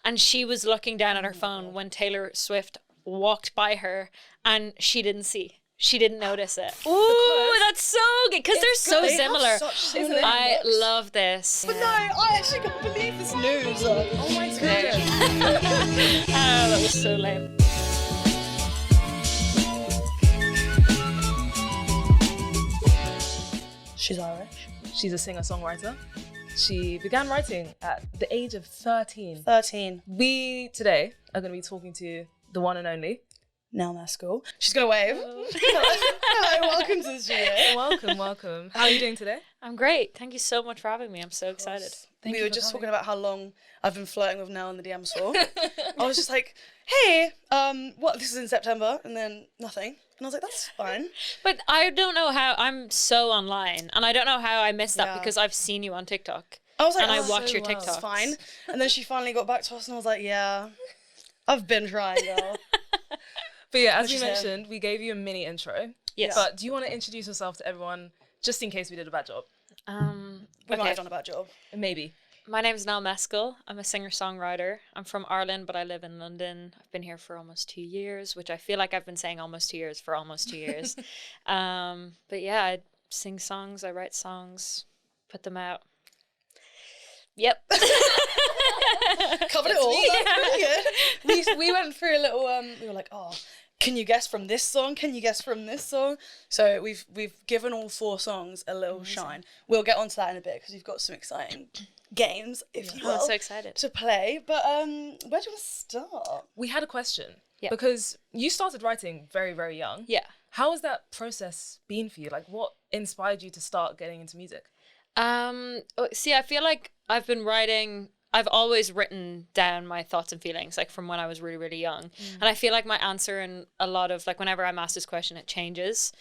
and she was looking down at her phone when Taylor Swift walked by her, and she didn't notice it. Ooh, that's so good, because they're so similar. I love this. But no, I actually can't believe this news. Oh my goodness. Oh, that was so lame. She's Irish. She's a singer-songwriter. She began writing at the age of 13. 13. We today are going to be talking to the one and only Nell Mescal. She's going to wave. Hello, welcome to the studio. Welcome. How are you doing today? I'm great. Thank you so much for having me. I'm so excited. We were just talking about how long I've been flirting with Nell in the DMs for. I was just like, hey, this is in September, and then nothing. And I was like, that's fine. But I don't know how, I'm so online, and I don't know how I missed that Yeah. because I've seen you on TikTok. I was like, and I watch so your well. TikToks. It's fine. And then she finally got back to us, and I was like, yeah, I've been trying, girl. But yeah, as Which we is mentioned, we gave you a mini intro. Yes. But do you want to introduce yourself to everyone, just in case we did a bad job? We might have done a bad job. Maybe. My name's Nell Mescal. I'm a singer-songwriter. I'm from Ireland, but I live in London. I've been here for almost 2 years, which I feel like I've been saying almost 2 years for almost 2 years. But yeah, I sing songs, I write songs, put them out. Yep. Covered it all. That's pretty good. We went through a little, we were like, oh, can you guess from this song? Can you guess from this song? So we've given all 4 songs a little shine. We'll get onto that in a bit because we've got some exciting games, if you will, I'm so excited. to play. But where do you want to start? We had a question. Yeah. Because you started writing very, very young. Yeah. How has that process been for you? Like, what inspired you to start getting into music? See, I feel like I've always written down my thoughts and feelings, like from when I was really, really young. And I feel like my answer in a lot of, like, whenever I'm asked this question, it changes.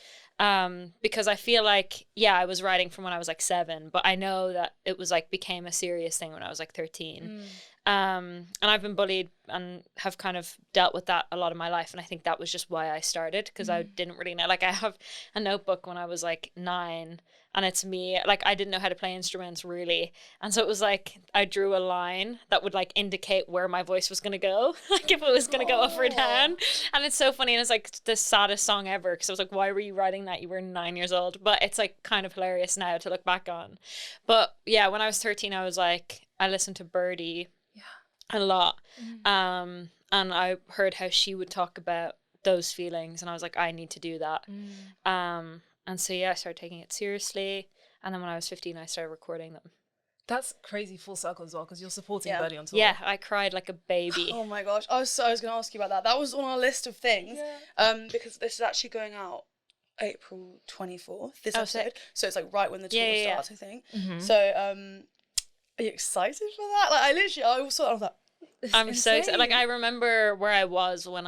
Because I feel like, yeah, I was writing from when I was like 7, but I know that it was like became a serious thing when I was like 13. And I've been bullied and have kind of dealt with that a lot of my life. And I think that was just why I started, because I didn't really know. Like, I have a notebook when I was like 9, and it's me, like, I didn't know how to play instruments really. And so it was like, I drew a line that would like indicate where my voice was going to go, like if it was going to go up or down. And it's so funny. And it's like the saddest song ever, because I was like, why were you writing that? You were 9 years old. But it's like kind of hilarious now to look back on. But yeah, when I was 13, I was like, I listened to Birdie a lot. And I heard how she would talk about those feelings, and I was like, I need to do that. And so yeah, I started taking it seriously, and then when I was 15, I started recording them. That's crazy full circle as well, because you're supporting Birdie on tour. Yeah, I cried like a baby. Oh my gosh, I was going to ask you about that. That was on our list of things, because this is actually going out April 24th, this episode. Sick. So it's like right when the tour starts, I think. Mm-hmm. So are you excited for that? Like, I was like, I'm so excited. Like, I remember where I was when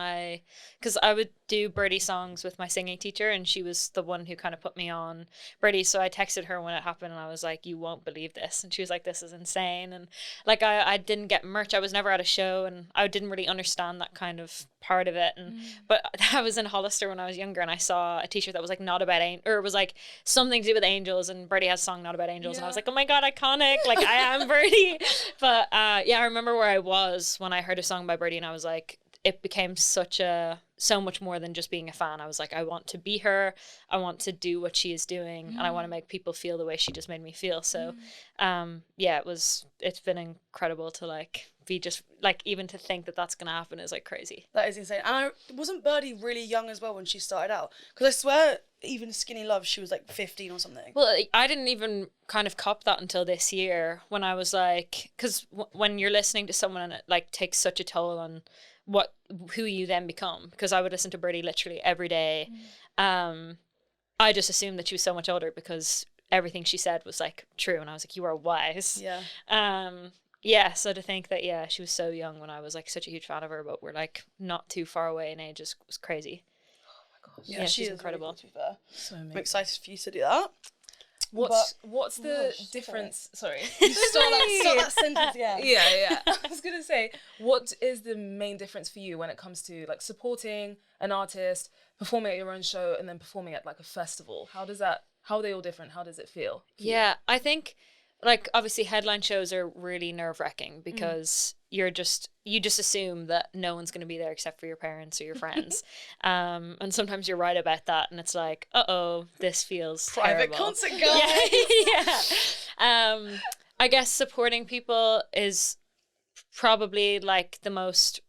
because I would do Birdie songs with my singing teacher, and she was the one who kind of put me on Birdie. So I texted her when it happened, and I was like, you won't believe this. And she was like, this is insane. And like, I didn't get merch. I was never at a show, and I didn't really understand that kind of part of it. And but I was in Hollister when I was younger, and I saw a t-shirt that was like not about or it was like something to do with angels, and Birdie has a song not about angels, and I was like, oh my god, iconic, like I am Birdie. But yeah, I remember where I was when I heard a song by Birdie, and I was like, it became so much more than just being a fan. I was like, I want to be her, I want to do what she is doing, and I want to make people feel the way she just made me feel. So yeah, it's been incredible to like be just like, even to think that that's gonna happen is like crazy. that is insane. And wasn't Birdie really young as well when she started out? Because I swear, even Skinny Love, she was like 15 or something. Well, I didn't even kind of cop that until this year, when I was like, because when you're listening to someone and it like takes such a toll on who you then become, because I would listen to Birdie literally every day. I just assumed that she was so much older because everything she said was like true, and I was like, you are wise. Yeah, so to think that, yeah, she was so young when I was like such a huge fan of her, but we're like not too far away in age was crazy. Yeah, she's incredible. Really cool, to be fair. So amazing. I'm excited for you to do that. What's the difference? Sorry. Start that sentence, yeah. Yeah. I was going to say, what is the main difference for you when it comes to like supporting an artist, performing at your own show, and then performing at like a festival? How are they all different? How does it feel? Yeah, I think like obviously headline shows are really nerve-wracking because you just assume that no one's going to be there except for your parents or your friends. And sometimes you're right about that, and it's like, this feels Private terrible. concert, guys. Yeah. I guess supporting people is probably like the most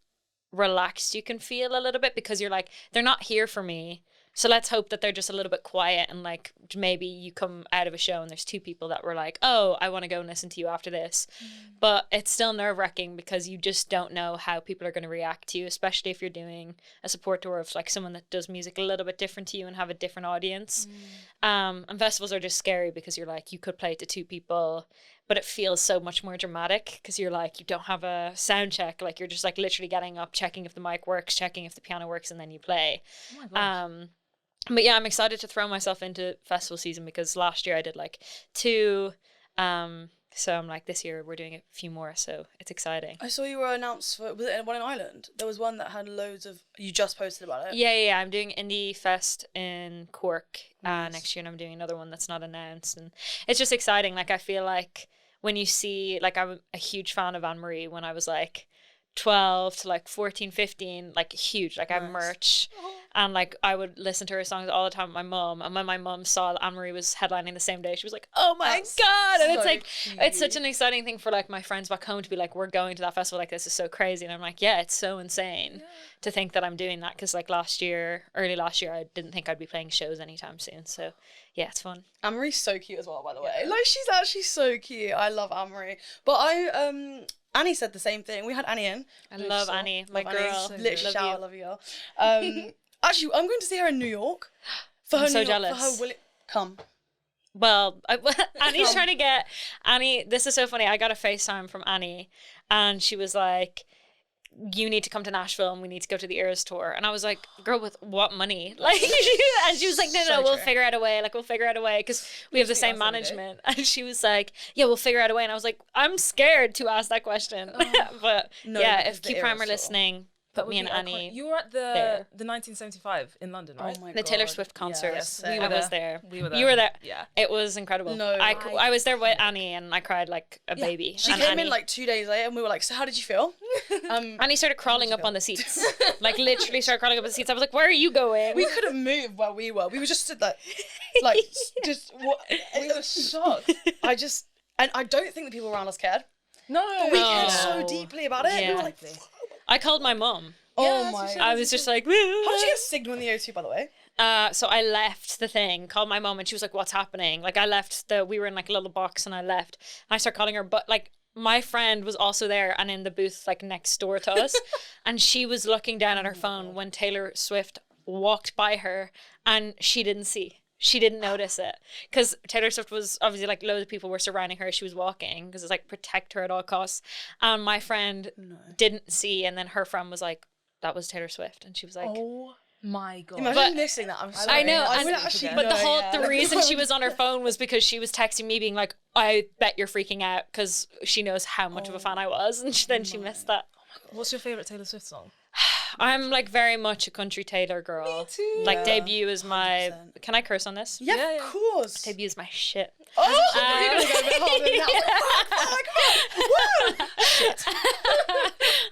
relaxed you can feel a little bit, because you're like, they're not here for me, so let's hope that they're just a little bit quiet, and like maybe you come out of a show and there's 2 people that were like, oh, I want to go and listen to you after this. But it's still nerve-wracking because you just don't know how people are going to react to you, especially if you're doing a support tour of like someone that does music a little bit different to you and have a different audience. And festivals are just scary because you're like, you could play to 2 people, but it feels so much more dramatic because you're like, you don't have a sound check. Like, you're just like literally getting up, checking if the mic works, checking if the piano works, and then you play. Oh my gosh. But yeah, I'm excited to throw myself into festival season because last year I did like 2. So I'm like, this year we're doing a few more, so it's exciting. I saw you were announced for, was it one in Ireland? There was one that had loads of, you just posted about it. Yeah. I'm doing Indie Fest in Cork Nice. next year, and I'm doing another one that's not announced. And it's just exciting. Like, I feel like when you see, like, I'm a huge fan of Anne-Marie when I was like 12 to like 14, 15, like huge. Like, I have Nice. merch. And like, I would listen to her songs all the time with my mum. And when my mum saw that Anne-Marie was headlining the same day, she was like, oh my That's God. And it's so like, it's such cute. an exciting thing for like my friends back home to be like, we're going to that festival. Like, this is so crazy. And I'm like, yeah, it's so insane to think that I'm doing that. Cause like early last year, I didn't think I'd be playing shows anytime soon. So yeah, it's fun. Anne-Marie's so cute as well, by the way. Like, she's actually so cute. I love Anne-Marie. But Annie said the same thing. We had Annie in. I love Annie, my Love girl. Annie. So Literally, good. shout out, love you, girl. Actually, I'm going to see her in New York. For her I'm so New York, jealous. For her come. Well, Annie's trying to get Annie. This is so funny. I got a FaceTime from Annie, and she was like, you need to come to Nashville and we need to go to the Eras tour. And I was like, girl, with what money? Like, and she was like, no, So we'll true. figure out a way. Like, we'll figure out a way because we have the Just same ask every day. management. And she was like, yeah, we'll figure out a way. And I was like, I'm scared to ask that question. But No, yeah, because if the Key Eras Prime are tour. listening, That put would me and be Annie. iconic. You were at there. the 1975 in London, right? Oh my The God. Taylor Swift concert. Yes, we I were was there. there. We were there. You were there. Yeah. It was incredible. No. I was there with Annie and I cried like a Yeah. baby. She and came Annie, in like 2 days later and we were like, so how did you feel? Annie started crawling up on the seats. Like, literally started crawling up on the seats. I was like, where are you going? We couldn't move where we were. We were just stood like just what? We were shocked. And I don't think the people around us cared. No. But we cared No. so deeply about it. We Yeah. were like, I called my mum. oh Yeah, my. she said- I was just like, How did you get signal in the O2, by the way? so I left the thing, called my mum, and she was like, what's happening? Like, we were in like a little box and I left. And I started calling her, but like, my friend was also there and in the booth like next door to us. And she was looking down at her phone when Taylor Swift walked by her and she didn't see. She didn't notice it because Taylor Swift was obviously like loads of people were surrounding her as she was walking because it's like protect her at all costs. And my friend didn't see, and then her friend was like, that was Taylor Swift, and she was like, Oh my God. Imagine But- missing that. I'm sorry. I know, I and- would actually but the know, whole yeah. the reason she was on her phone was because she was texting me being like, I bet you're freaking out because she knows how much of a fan I was, and then she missed that. What's your favorite Taylor Swift song? I'm like very much a country Taylor girl. Me too. Like Yeah, debut is my. 100%. Can I curse on this? Yeah, Yeah, of yeah. course. Debut is my shit. Oh, you're gonna go a bit harder than that. Fuck, woo!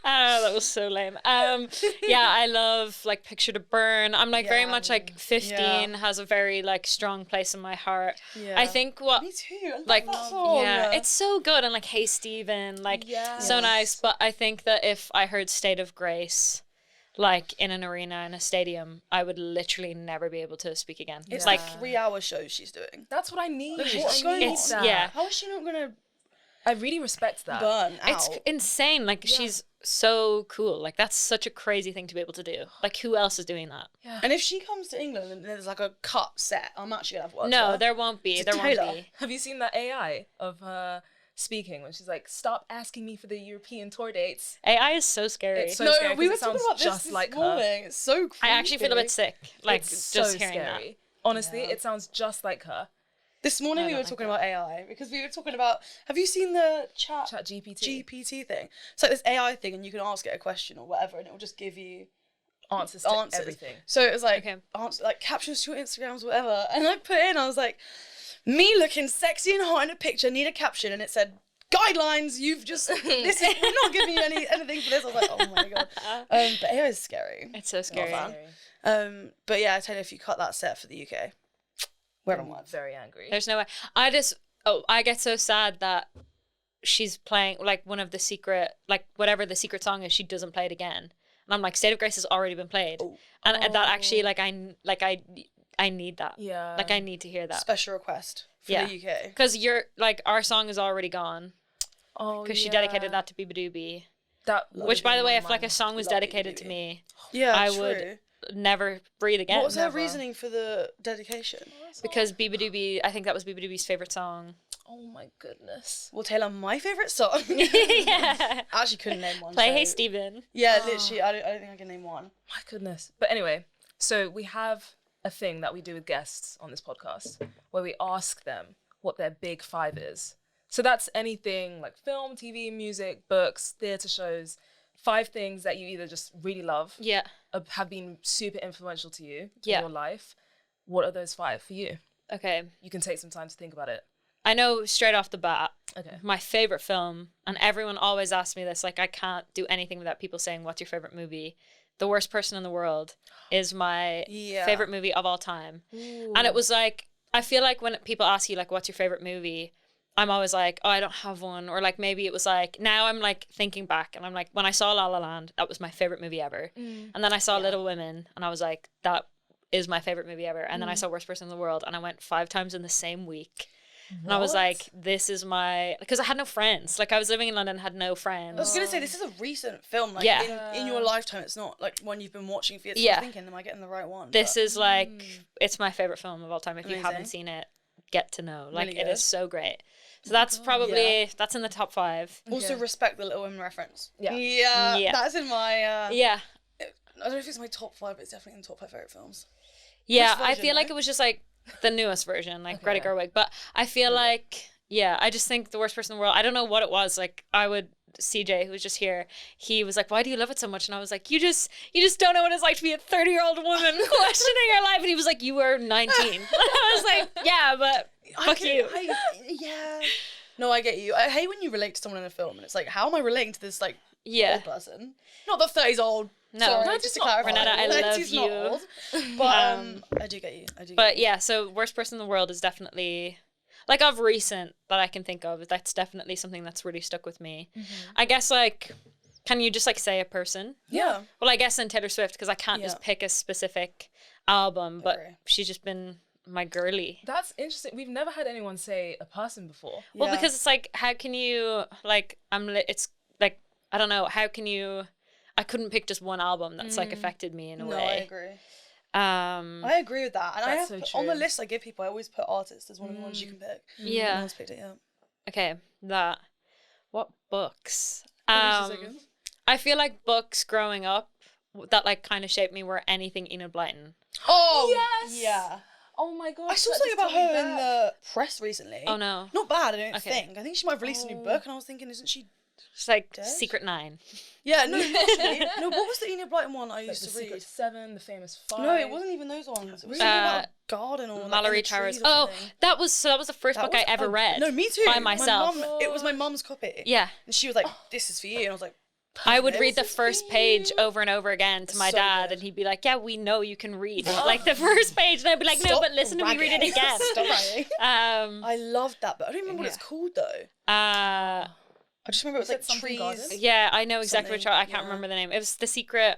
Oh, that was so lame. Yeah, I love like Picture to Burn. I'm like very Yeah. much like 15 has a very like strong place in my heart. Yeah. I think what Me too. I love like that song. yeah, it's so good, and like Hey Stephen, like so Yes. nice. But I think that if I heard State of Grace like in an arena in a stadium, I would literally never be able to speak again. It's like like 3-hour shows she's doing. That's what I need. What's I going need on? It's- that. yeah. How is she not gonna I really respect that. burn out? it's insane. Like she's so cool. Like that's such a crazy thing to be able to do. Like who else is doing that? And if she comes to England and there's like a cut set, I'm actually gonna have to watch No, her. there won't be. To There Taylor. won't be. Have you seen that AI of her speaking when she's like, stop asking me for the European tour dates? AI is so scary. It's so No, scary we 'cause were it talking sounds about this just this like her. morning. It's so creepy. I actually feel a bit sick. Like It's just so hearing scary. that. Honestly, it sounds just like her. This morning I we don't were like talking that. about AI because we were talking about. Have you seen the chat GPT thing? It's like this AI thing, and you can ask it a question or whatever, and it will just give you Answers to answers. everything. So it was like Okay. answer, like captions to your Instagrams, whatever. And I put in, I was like, me looking sexy and hot in a picture, need a caption, and it said, guidelines. You've just we're not giving you anything for this. I was like, oh my god. But AI is scary. It's so scary. But yeah, I tell you, if you cut that set for the UK, we're on one. Very angry. There's no way. I get so sad that she's playing like one of the secret, like whatever the secret song is, she doesn't play it again. And I'm like, State of Grace has already been played. And that actually, I need that. Yeah. Like I need to hear that. Special request for the UK. Because you're like, our song is already gone. Oh, because she dedicated that to Biba That, which, by the way, if like a song was dedicated to me, I would never breathe again. What was her reasoning for the dedication? Because Biba, I think that was Biba's favorite song. Oh my goodness. Well, Taylor, my favorite song. Yeah. I actually couldn't name one. Play so. Hey Stephen. Yeah, literally. I don't think I can name one. My goodness. But anyway, so we have a thing that we do with guests on this podcast where we ask them what their big 5 is. So that's anything like film, TV, music, books, theatre shows, 5 things that you either just really love, have been super influential to you in your life. What are those 5 for you? Okay. You can take some time to think about it. I know straight off the bat, okay, my favorite film, and everyone always asks me this, like I can't do anything without people saying, what's your favorite movie? The Worst Person in the World is my favorite movie of all time. Ooh. And it was like, I feel like when people ask you like, what's your favorite movie? I'm always like, oh, I don't have one. Or like, maybe it was like, now I'm like thinking back and I'm like, when I saw La La Land, that was my favorite movie ever. And then I saw Little Women and I was like, that is my favorite movie ever. And then I saw Worst Person in the World and I went 5 times in the same week. And I was like, this is my, because I had no friends. Like I was living in London, had no friends. I was going to say, this is a recent film. Like in your lifetime, it's not like one you've been watching for years. I'm thinking, am I getting the right one? This is like, it's my favorite film of all time. If you haven't seen it, get to know. Like really it is so great. So that's probably, that's in the top 5. Also respect the Little Women reference. Yeah. That's in my, I don't know if it's my top 5, but it's definitely in the top 5 favorite films. Yeah, I feel like it was just like the newest version, like Greta Gerwig. But I feel like, I just think The Worst Person in the World, I don't know what it was. Like CJ, who was just here, he was like, why do you love it so much? And I was like, you just don't know what it's like to be a 30-year-old woman questioning your life. And he was like, you were 19. I was like, yeah, but fuck you. No, I get you. I hate when you relate to someone in a film and it's like, how am I relating to this like old person? Not that 30's old. No, sorry, just to clarify. Renata, I love you. Not old, but I do get you. But yeah, so Worst Person in the World is definitely, like of recent that I can think of, that's definitely something that's really stuck with me. I guess like, can you just like say a person? Yeah. Well, I guess in Taylor Swift, because I can't just pick a specific album, but she's just been my girly. That's interesting. We've never had anyone say a person before. Well, because it's like, how can you, like, it's like, I don't know, how can you, I couldn't pick just one album that's like affected me in a way. No, I agree. I agree with that. And I have on the list I give people, I always put artists as one of the ones you can pick. Yeah. No one's picked it yet. Okay, what books? I feel like books growing up that like kind of shaped me were anything Enid Blyton. Oh, yes! Yeah. Oh my god. I saw something about her in the press recently. Oh no. Not bad, I don't think. I think she might have released a new book and I was thinking, isn't she It's like dead? Secret 9. Yeah, no, actually. No, what was the Enid Blyton one I used to read? Secret 7, The Famous 5. No, it wasn't even those ones. It was something about a garden or Mallory like Towers. Oh, that was the first book I ever read. No, me too. By myself. It was my mum's copy. Yeah. And she was like, this is for you. And I was like, I would read the first page over and over again to my dad, good. and he'd be like, yeah, we know you can read. Like the first page. And I'd be like, no, but listen to me read it again. Stop writing. I loved that, but I don't remember what it's called though. I just remember it was like trees. Garden? Yeah, I know exactly Something, which I can't remember the name. It was The Secret.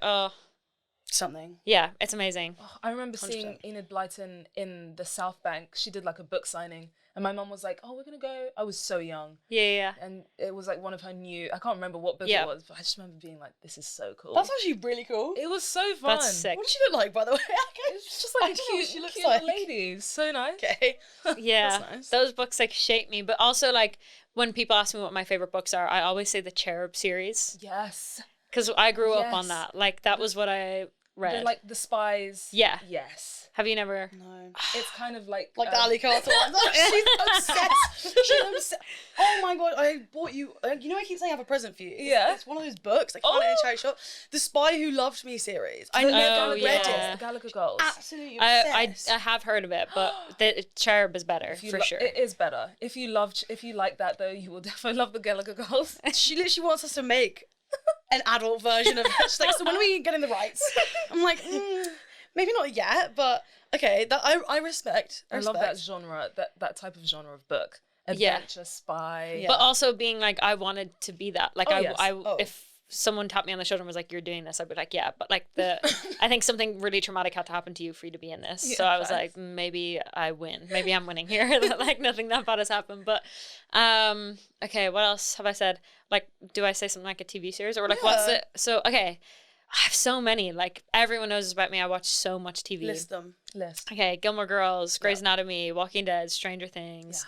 Something. Yeah, it's amazing. I remember seeing Enid Blyton in the South Bank. She did like a book signing. And my mum was like, oh, we're going to go. I was so young. Yeah. And it was like one of her new, I can't remember what book it was, but I just remember being like, this is so cool. That's actually really cool. It was so fun. That's sick. What does she look like, by the way? It's just like a cute lady. So nice. Okay. Yeah. That's nice. Those books like shape me. But also like when people ask me what my favorite books are, I always say the Cherub series. Yes. Because I grew up on that. Like that was what I read. Like the Spies. Yeah. Yes. Have you never? No. It's kind of like Like the Ali Carter one. She's obsessed. She's obsessed. Oh my god, I bought you. You know, I keep saying I have a present for you. It's one of those books. I found it in a charity shop. The Spy Who Loved Me series. I never read yeah. it. The Gallagher Girls. Absolutely obsessed. I have heard of it, but the Cherub is better for sure. It is better. If you like that though, you will definitely love the Gallagher Girls. She literally wants us to make an adult version of it. She's like, so when are we getting the rights? I'm like, maybe not yet, but okay. That I respect. I love that genre, that type of genre of book. Adventure, spy. Yeah. But also being like, I wanted to be that. Like, yes. If someone tapped me on the shoulder and was like, "You're doing this," I'd be like, "Yeah." But like I think something really traumatic had to happen to you for you to be in this. Yeah, so I was like, maybe I win. Maybe I'm winning here. Like nothing that bad has happened. But okay, what else have I said? Like, do I say something like a TV series or like what's it? So okay, I have so many. Like everyone knows about me. I watch so much TV. List them. Okay, Gilmore Girls, Grey's Anatomy, Walking Dead, Stranger Things.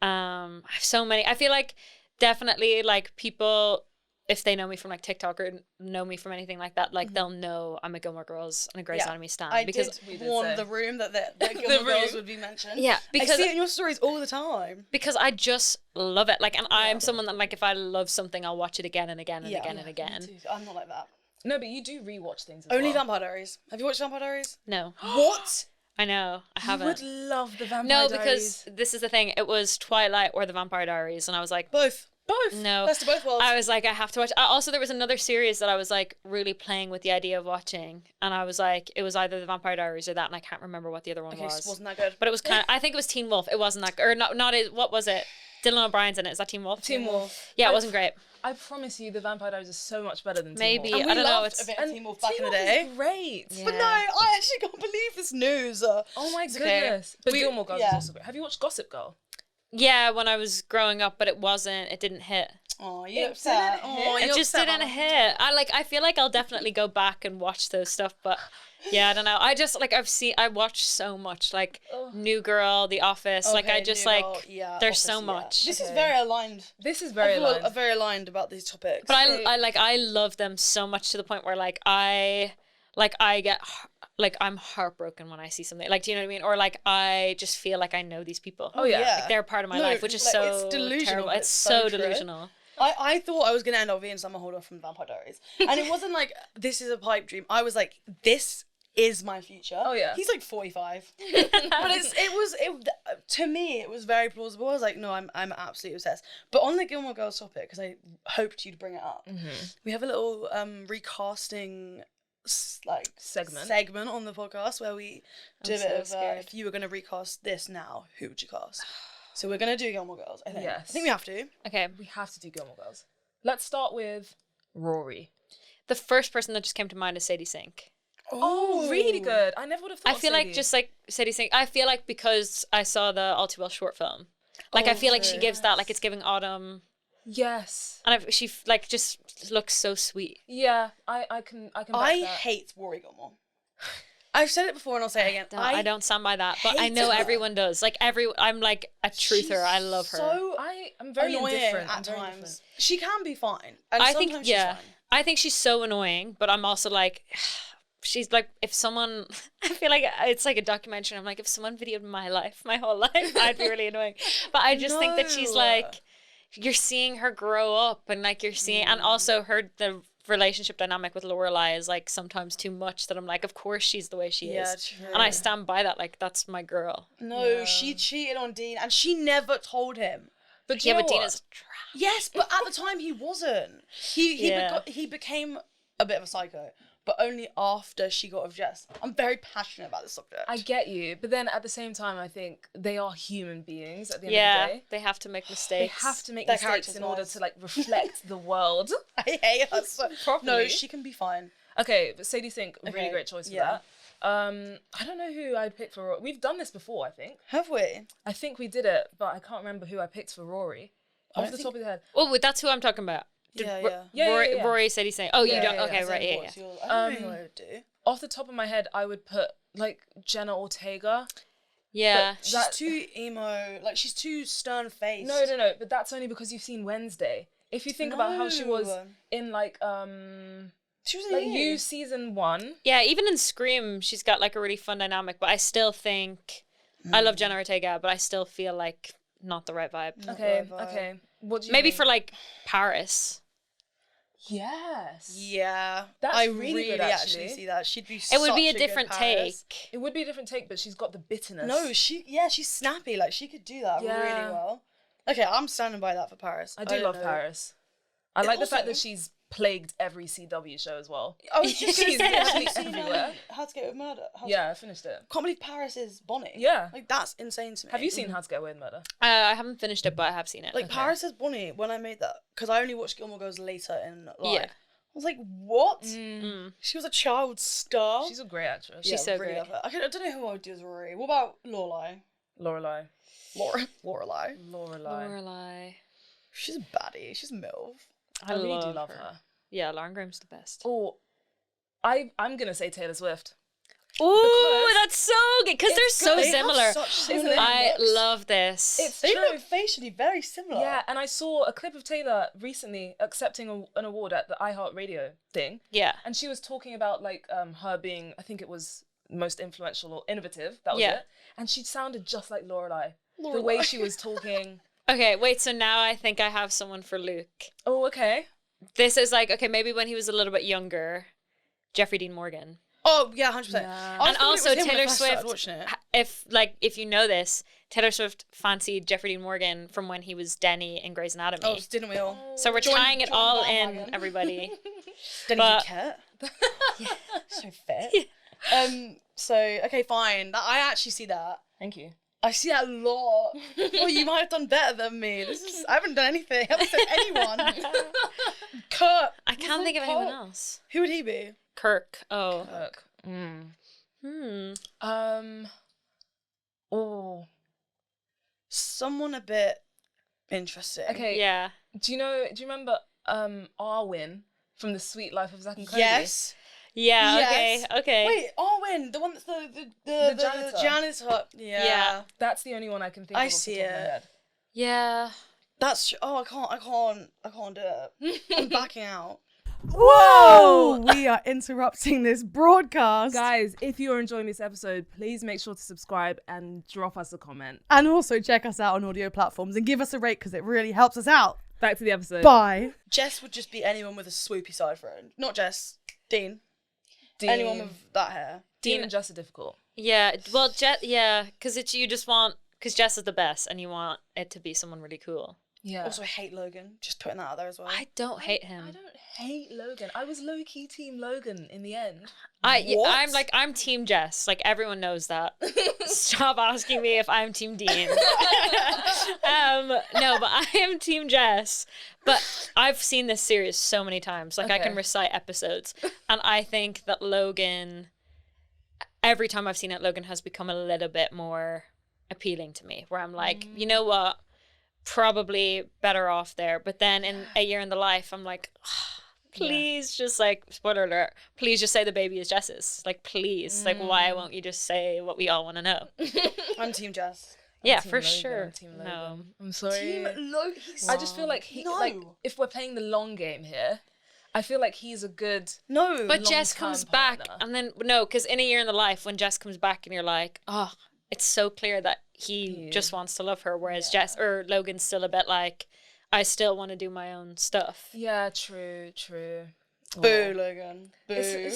I have so many. I feel like definitely like people, if they know me from like TikTok or know me from anything like that, like they'll know I'm a Gilmore Girls and a Grey's Anatomy stan. I because did warn the room that the Gilmore Girls would be mentioned. Yeah, because I see it in your stories all the time. Because I just love it. Like, and I'm someone that like if I love something, I'll watch it again and again and again and again. Me too. I'm not like that. No, but you do rewatch things as Only well. Vampire Diaries. Have you watched Vampire Diaries? No. What? I know. I haven't. You would love the Vampire No, Diaries. because this is the thing. It was Twilight or the Vampire Diaries, and I was like, Both. no. Best of both worlds. I was like, I have to watch. Also, there was another series that I was like really playing with the idea of watching, and I was like, it was either the Vampire Diaries or that, and I can't remember what the other one Okay, was. wasn't that good? But it was kind of. I think it was Teen Wolf. It wasn't that, or not. What was it? Dylan O'Brien's in it. Is that Teen Wolf? Teen Wolf. Yeah, it wasn't great. I promise you, the Vampire Diaries is so much better than Maybe. Teen Wolf. And we I don't know. loved It's a bit of And Teen Wolf back Teen in the Wolf day. is great. Yeah. But no, I actually can't believe this news. Oh my It's okay. goodness. But We- Gilmore Girls yeah. is also great. Have you watched Gossip Girl? Yeah, when I was growing up, but it wasn't. It didn't hit. Oh, you It upset. didn't Oh, hit. It just didn't hit. I feel like I'll definitely go back and watch those stuff, but yeah, I don't know. I just like I watched so much like New Girl, The Office. Like I just like there's so much. This is very aligned. This is very I feel aligned. very aligned about these topics. But I love them so much to the point where like I get like I'm heartbroken when I see something. Like, do you know what I mean? Or like I just feel like I know these people. Oh yeah. Like they're part of my No, life, which is like, so it's delusional, terrible. but It's it's so so true. delusional. I thought I was going to end up being Summer Holder from Vampire Diaries. And it wasn't like, this is a pipe dream. I was like, this is my future. Oh, yeah. He's like 45. But to me, it was very plausible. I was like, no, I'm absolutely obsessed. But on the Gilmore Girls topic, because I hoped you'd bring it up, we have a little recasting segment on the podcast where we do a bit of, if you were going to recast this now, who would you cast? So we're going to do Gilmore Girls, I think. Yes. I think we have to. Okay. We have to do Gilmore Girls. Let's start with Rory. The first person that just came to mind is Sadie Sink. Oh, really good. I never would have thought I feel Sadie. like just like Sadie Sink. I feel like because I saw the All Too Well short film, like I feel like she gives that, like it's giving Autumn, Yes. and she like just looks so sweet. Yeah, I can back I that. hate Rory Gilmore. I've said it before and I'll say it again. I don't stand by that, but I hate know her. everyone does. Like I'm like a truther. I love her. So I'm very annoying indifferent. at I'm very times. indifferent. She can be fine. And I think sometimes yeah. she's fine. I think she's so annoying, but I'm also like, she's like if someone. I feel like it's like a documentary. I'm like if someone videoed my life, my whole life, I'd be really annoying. But I just think that she's No. like, you're seeing her grow up, and like you're seeing, and also the relationship dynamic with Lorelai is like sometimes too much. That I'm like, of course she's the way she Yeah, is, true. and I stand by that. Like that's my girl. No, she cheated on Dean and she never told him. But Yeah, you know but Dean what? is trash. Yes, but at the time he wasn't. He Yeah. he became a bit of a psycho, but only after she got with Jess. I'm very passionate about this subject. I get you, but then at the same time, I think they are human beings at the end Yeah, of the day. they have to make They mistakes. have to make Their mistakes character's in order nice. to like reflect the world. I hate her so Properly. No, she can be fine. Okay, but Sadie Sink, really Okay, great choice for yeah. that. I don't know who I'd pick for Rory. We've done this before, I think. Have we? I think we did it, but I can't remember who I picked for Rory. Off don't the top of the head. Oh, wait, that's who I'm talking about. Yeah. Rory said he's saying, oh, you Yeah, don't. yeah, Okay, yeah. right, yeah. What's your- I don't know what I would do. Off the top of my head, I would put like Jenna Ortega. Yeah. But She's that- too emo. Like she's too stern faced. No, but that's only because you've seen Wednesday. If you think about how she was No. in like She was in Like You. You season 1. Yeah, even in Scream, she's got like a really fun dynamic, but I still think I love Jenna Ortega, but I still feel like not the right vibe. Not Okay, the right vibe. okay. What do you Maybe think? for like Paris. Yes. Yeah, That's I really good, actually actually. see that. She'd be. It would be such a good different Paris. take. It would be a different take, but she's got the bitterness. No, she's snappy. Like she could do that Yeah. really well. Okay, I'm standing by that for Paris. I do don't love know. Paris. I like the fact also- that she's plagued every CW show as well. I was just gonna She's say, have you literally seen everywhere. How to Get Away with Murder? Yeah, I finished it. Can't believe Paris is Bonnie. Yeah. Like that's insane to me. Have you seen How to Get Away with Murder? I haven't finished it, but I have seen it. Like Paris is Bonnie when I made that because I only watched Gilmore Girls later in life. Yeah. I was like, what? Mm. She was a child star. She's a great actress. She's so really great. love her. I don't know who I would do as Rory. What about Lorelai? Lorelai. Lorelai. Lorelai. She's a baddie. She's a MILF. I really do love her. Yeah, Lauren Graham's the best. Oh, I'm gonna say Taylor Swift. Ooh, that's so good because they're so They have similar. such Isn't similar it? I looks. love this. It's They true. look facially very similar. Yeah, and I saw a clip of Taylor recently accepting an award at the iHeartRadio thing, yeah. and she was talking about like her being, I think it was most influential or innovative. That was Yeah. it. And she sounded just like Lorelai. The Lorelai. way she was talking. Okay, wait. So now I think I have someone for Luke. Oh, okay. This is like okay, maybe when he was a little bit younger, Jeffrey Dean Morgan. Oh yeah, 100%. Yeah. I And thought it was also him when I Taylor first started Swift. watching it. If you know this, Taylor Swift fancied Jeffrey Dean Morgan from when he was Denny in Grey's Anatomy. Oh, didn't we all? So we're Join- tying it join all that in, wagon. everybody. Denny But- Duquette. So fit. So okay, fine. I actually see that. Thank you. I see that a lot. Well, you might have done better than me. I haven't done anything. I haven't said anyone. Kurt. I can't think of anyone else. Who would he be? Kirk. Oh. Look. Oh. Someone a bit interesting. Okay. Yeah. Do you remember Arwen from The Sweet Life of Zack and Cody? Yes. Yeah. Yes. Okay. Wait, Arwen, the one that's the janitor. janitor. Yeah. Yeah. That's the only one I can think of. I off the see top of my it. head. Yeah. That's I can't do it. I'm backing out. Whoa! We are interrupting this broadcast. Guys, if you're enjoying this episode, please make sure to subscribe and drop us a comment. And also check us out on audio platforms and give us a rate because it really helps us out. Back to the episode. Bye. Jess would just be anyone with a swoopy side friend. Not Jess. Dean. Dean. Anyone with that hair. Dean and Jess are difficult. Yeah. Well, yeah, because you just want because Jess is the best, and you want it to be someone really cool. Yeah. Also, I hate Logan. Just putting that out there as well. I don't hate him. I don't hate Logan. I was low-key team Logan in the end. What? I'm Team Jess. Like everyone knows that. Stop asking me if I'm Team Dean. No, but I am Team Jess. But I've seen this series so many times. Like I can Okay. recite episodes, and I think that Logan. Every time I've seen it, Logan has become a little bit more appealing to me. Where I'm like, you know what? Probably better off there. But then in A Year in the Life, I'm like. Please just like spoiler alert. Please just say the baby is Jess's. Like please, like why won't you just say what we all want to know? I'm Team Jess. Yeah, Team for Logan, sure. Team No, Logan. I'm sorry. Team Logan. I just feel like like if we're playing the long game here, I feel like he's a good. No. but Jess long-term comes back, partner. and then no, because in A Year in the Life, when Jess comes back, and you're like, oh, it's so clear that he just wants to love her, whereas Jess or Logan's still a bit like, I still want to do my own stuff. Yeah, true. Boo, Logan. Boo.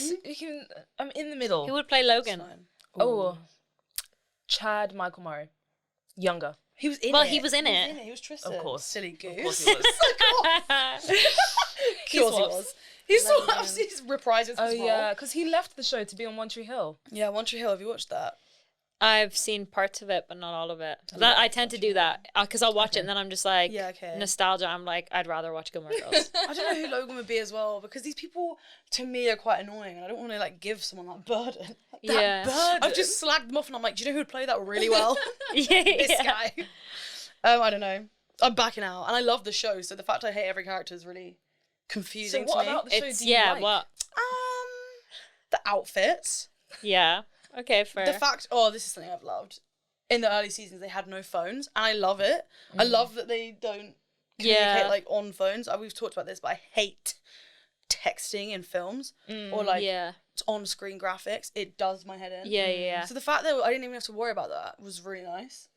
I'm in the middle. Who would play Logan? Fine. Oh, Chad Michael Murray, younger. He was in Well, it. he was in it. He was Tristan. Of course. Silly goose. Of course he was. Of course he was. He swaps his reprises Oh as well. yeah, because he left the show to be on One Tree Hill. Yeah, One Tree Hill, have you watched that? I've seen parts of it, but not all of it. That I tend to do that because I'll watch it and then I'm just like, Yeah, okay. nostalgia. I'm like, I'd rather watch Gilmore Girls. I don't know who Logan would be as well, because these people, to me, are quite annoying, and I don't want to, like, give someone that burden. Yeah. I've just slagged them off, and I'm like, do you know who would play that really well? yeah, This guy. I don't know. I'm backing out, and I love the show, so the fact I hate every character is really confusing So what to me. about the show It's do you like? what? The outfits. Yeah. Okay, fair. The fact, this is something I've loved. In the early seasons, they had no phones, and I love it. I love that they don't communicate, like, on phones. We've talked about this, but I hate texting in films or like Yeah. on-screen graphics, it does my head in. Yeah. So the fact that I didn't even have to worry about that was really nice.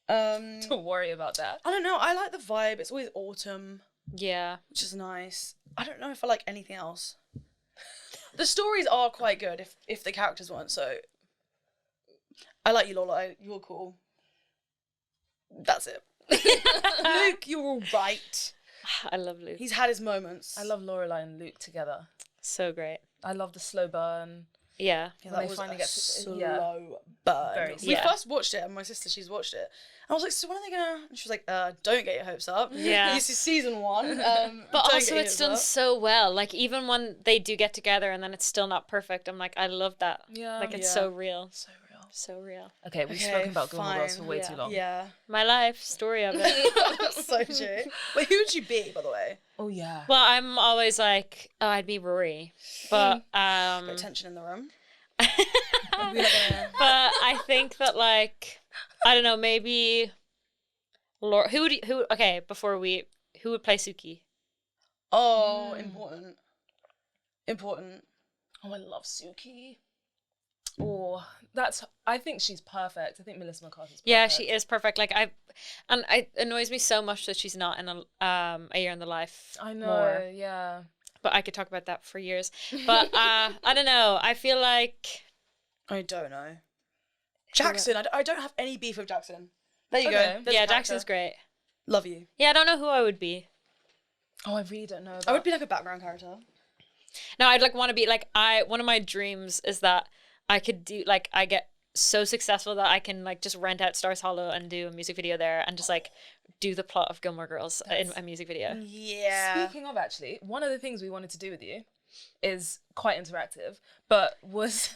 To worry about that. I don't know. I like the vibe. It's always autumn, Yeah. which is nice. I don't know if I like anything else. The stories are quite good if the characters weren't. So I like you, Lola. You're cool. That's it. Luke, you're all right. I love Luke. He's had his moments. I love Lorelai and Luke together. So great. I love the slow burn. Yeah. Yeah, when that they was finally a get to- slow burn. Very We slow. first watched it, and my sister, she's watched it. And I was like, so when are they gonna? And she was like, don't get your hopes up. Yeah. This is season 1. But don't also get it's your done hopes up. so well. Like even when they do get together and then it's still not perfect, I'm like, I love that. Yeah. Like it's Yeah. so real. So real. So real. Okay, we've Okay, spoken about Gilmore Girls for fine. way Yeah. too long. Yeah. My life story of it. So true. Wait, who would you be, by the way? Oh yeah. Well, I'm always like, oh, I'd be Rory, but Bit of tension in the room. but We're not gonna... I think that like I don't know, maybe Laura. Who would play Suki? Oh, important. Oh, I love Suki. Oh, I think she's perfect. I think Melissa McCarthy's perfect. Yeah, she is perfect. Like it annoys me so much that she's not in a Year in the Life. I know, more. yeah. But I could talk about that for years. But I don't know. I feel like I don't know. Jackson. I don't have any beef with Jackson. There you Okay. go. There's a yeah, character. Jackson's great. Love you. Yeah, I don't know who I would be. Oh, I really don't know about... I would be like a background character. No, I'd like want to be like one of my dreams is that I could do like I get so successful that I can like just rent out Stars Hollow and do a music video there and just like do the plot of Gilmore Girls in a music video. Yeah. Speaking of, actually, one of the things we wanted to do with you is quite interactive, but was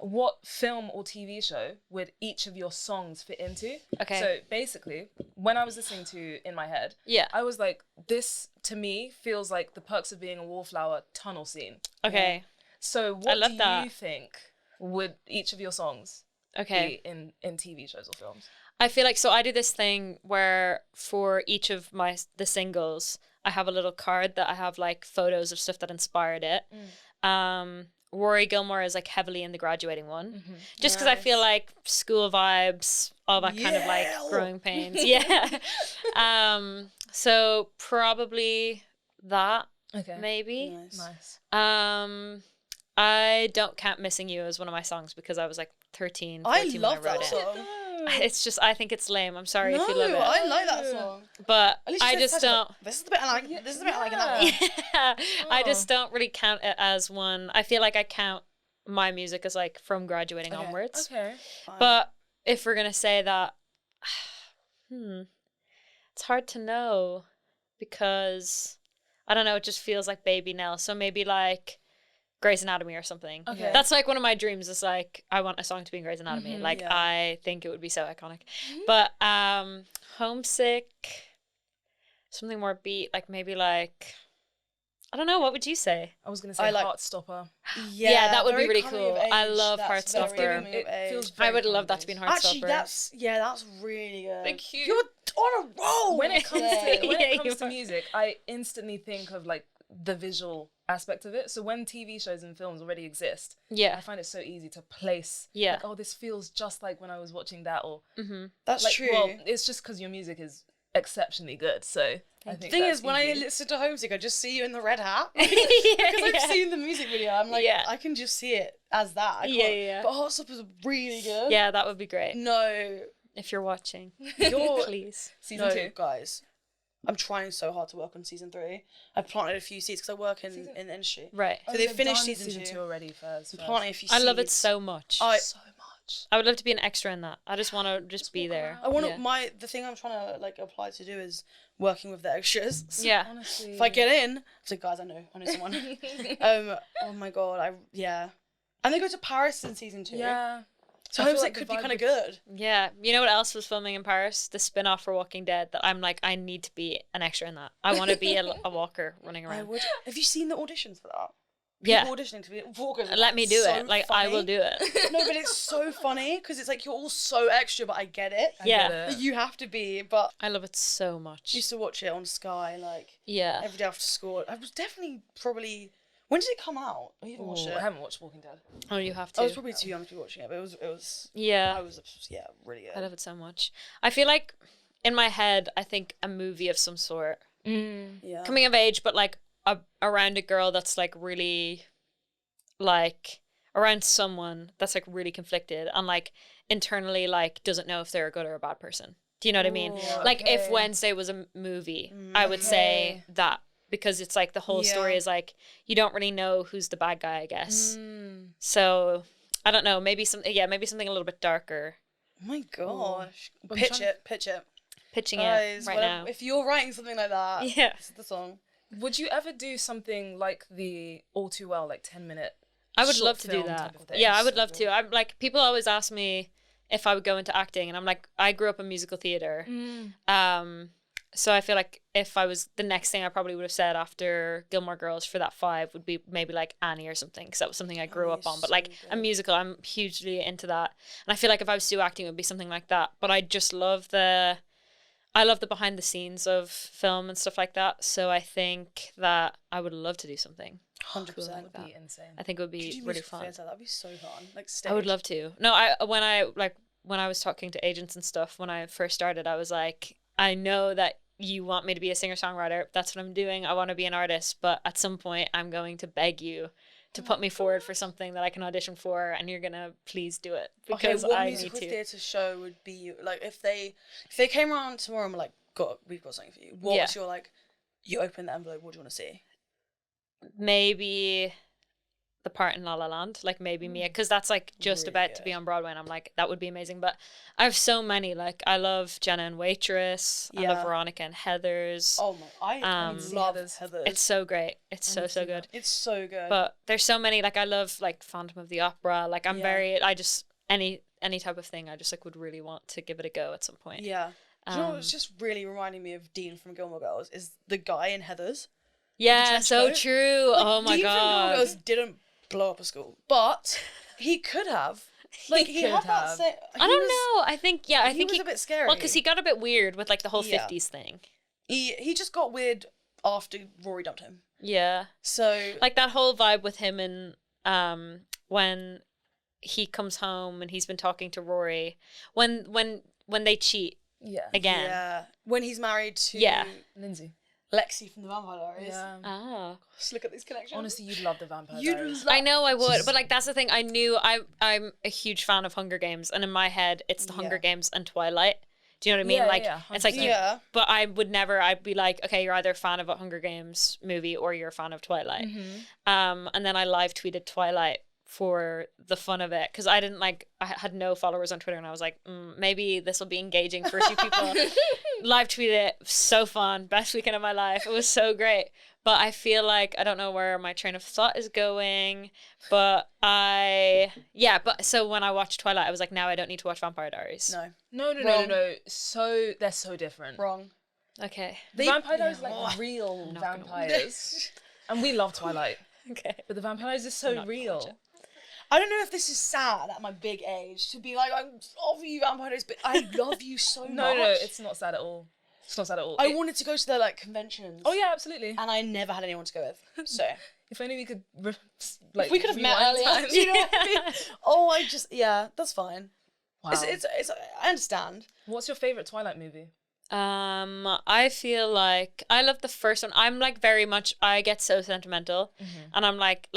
what film or TV show would each of your songs fit into? Okay. So basically, when I was listening to In My Head, Yeah. I was like, this to me feels like the Perks of Being a Wallflower tunnel scene. Okay. So what love do that. you think would each of your songs Okay. be in TV shows or films? I feel like so I do this thing where for each of the singles, I have a little card that I have like photos of stuff that inspired it. Rory Gilmore is like heavily in the graduating one, just because I feel like school vibes, all that kind of like Yeah. growing pains. Yeah. So probably that Okay. maybe. Nice. Nice. I don't count Missing You as one of my songs because I was like 13, 14 I when love I that wrote song. it. It's just I think it's lame. I'm sorry No, if you love it. I like that song. But At least I she says just touch, don't. like, this is the bit I like. This is the bit I like in that one. I just don't really count it as one. I feel like I count my music as like from graduating Okay. onwards. Okay. Fine. But if we're gonna say that, it's hard to know because I don't know. It just feels like Baby Nell. So maybe like Grey's Anatomy or something. Okay. That's like one of my dreams. Is like I want a song to be in Grey's Anatomy. Like yeah. I think it would be so iconic. But Homesick, something more beat. Like maybe like I don't know. What would you say? I was gonna say I like- Heartstopper. Yeah, that would be very really coming cool. of I age. love That's Heartstopper. very coming of It age. feels I would very love that to be in coming of age. Heartstopper. Actually, that's really good. Thank you. You're on a roll. When it comes Yeah. to when Yeah, it you comes to are. music, I instantly think of like the visual aspect of it. So when TV shows and films already exist, I Yeah, find it so easy to place. Yeah. Like, oh, this feels just like when I was watching that, or That's like, true. well, it's just because your music is exceptionally good. So I think The thing that's is, when I easy. listen to Homesick, I just see you in the red hat. yeah, Because I've yeah. seen the music video, I'm like, Yeah. I can just see it as that. I Yeah, can't- yeah. But Heartstopper's really good. Yeah, that would be great No, if you're watching. you're Please. Season no, 2. guys. I'm trying so hard to work on season 3. I've planted a few seeds because I work in the industry. Right. So they've finished season 2. already first. I'm planting a few I seeds. love it so much. So much. I would love to be an extra in that. I just want to just be there. I want to. Yeah. The thing I'm trying to like apply to do is working with the extras. Yeah. Honestly. If I get in, it's like, guys, I know someone. Oh my god, and they go to Paris in season 2. Yeah. So I feel Homesick like the could be vibe kind of would- good. Yeah. You know what else was filming in Paris? The spin-off for Walking Dead that I'm like, I need to be an extra in that. I want to be a walker running I around. would. Have you seen the auditions for that? Yeah. people auditioning to be Walkers. Let me do so it. Like, I will funny. do it. No, but it's so funny because it's like you're all so extra, but I get it. Yeah. get it. You have to be, but I love it so much. I used to watch it on Sky like Yeah. every day after school. I was definitely probably. When did it come out? I even watched Ooh, it. I haven't watched Walking Dead. Oh, you have I to. was probably too young to be watching it, but it was. Yeah. I was really good. I love it so much. I feel like in my head, I think a movie of some sort, Yeah. coming of age, but like around a girl that's like really, like around someone that's like really conflicted and like internally like doesn't know if they're a good or a bad person. Do you know what I mean? Ooh, Like if okay. Wednesday was a movie, I would say that because it's like the whole story is like you don't really know who's the bad guy, I guess. So I don't know. Maybe something a little bit darker. Oh my gosh. I'm Pitch trying- it. Pitching Guys, it right whatever- now. if you're writing something like that, Yeah. this is the song. Would you ever do something like the All Too Well, like 10-minute? I would short love to do film that. type of thing? Yeah, I would love to. I'm like, people always ask me if I would go into acting, and I'm like, I grew up in musical theater. So I feel like if I was the next thing I probably would have said after Gilmore Girls for that 5 would be maybe like Annie or something, because that was something I grew up on. But like a musical, I'm hugely into that, and I feel like if I was to do acting, it would be something like that. But I just love I love the behind the scenes of film and stuff like that. So I think that I would love to do something 100%. cool like That'd that. be insane. I think it would Could be you really musical fun. theatre? That'd be so fun. Like stage. I would love to. No, when I was talking to agents and stuff when I first started, I was like, I know that you want me to be a singer-songwriter. That's what I'm doing. I want to be an artist, but at some point I'm going to beg you to put me forward for something that I can audition for, and you're gonna please do it because what I need musical to. theatre show would be like if they came around tomorrow and were like, we've got something for you. What was your like? You open the envelope. What do you want to see? Maybe the part in La La Land, like maybe Mia, because that's like just Really about to be good. on Broadway, and I'm like, that would be amazing. But I have so many. Like I love Jenna and Waitress. I love Yeah. Veronica and Heathers. Oh my! I Um, love Heathers. Heathers. It's so great. It's so good. It's so good. But there's so many. Like I love like Phantom of the Opera. Like I'm Yeah. I just any type of thing I just like would really want to give it a go at some point. yeah. Do you know what's just really reminding me of Dean from Gilmore Girls is the guy in Heathers. Yeah, trench so coat. true. Like, Oh my Dean from Gilmore god. Girls didn't blow up a school, but he could have. Like he could had that. have. I don't know. I think I He think was a bit scary. Well, because he got a bit weird with like the whole Yeah. 50s thing. He just got weird after Rory dumped him. Yeah. So Like that whole vibe with him and when he comes home and he's been talking to Rory when they cheat Yeah. again. yeah, when he's married to Yeah. Lindsay. Lexi from the Vampire Diaries. Yeah. Oh. Just look at these connections. Honestly, you'd love the Vampire You'd Diaries. love- I know I would, but like that's the thing. I knew I'm a huge fan of Hunger Games, and in my head it's the Hunger Yeah. Games and Twilight. Do you know what I mean? Yeah, like yeah, it's like 100%. Yeah. but I would never. I'd be like, okay, you're either a fan of a Hunger Games movie or you're a fan of Twilight. And then I live tweeted Twilight for the fun of it because I didn't like. I had no followers on Twitter, and I was like, maybe this will be engaging for a few people. Live tweeted it, so fun, best weekend of my life. It was so great. But I feel like I don't know where my train of thought is going. But so when I watched Twilight, I was like, now I don't need to watch Vampire Diaries. No. No. So they're so different. Wrong. Okay. The Vampire Diaries are Oh. like real not gonna watch vampires. And we love Twilight. Okay. But the Vampire Diaries is I'm so not gonna watch real. it. I don't know if this is sad at my big age to be like, I'm over you Vampire Diaries, but I love you so much. No, it's not sad at all. It's not sad at all. I wanted to go to their like conventions. Oh yeah, absolutely. And I never had anyone to go with. So If only we could, we could have met rewind earlier. time. Do you know what I mean? Oh, that's fine. Wow. It's I understand. What's your favorite Twilight movie? I feel like I love the first one. I'm like very much. I get so sentimental, and I'm like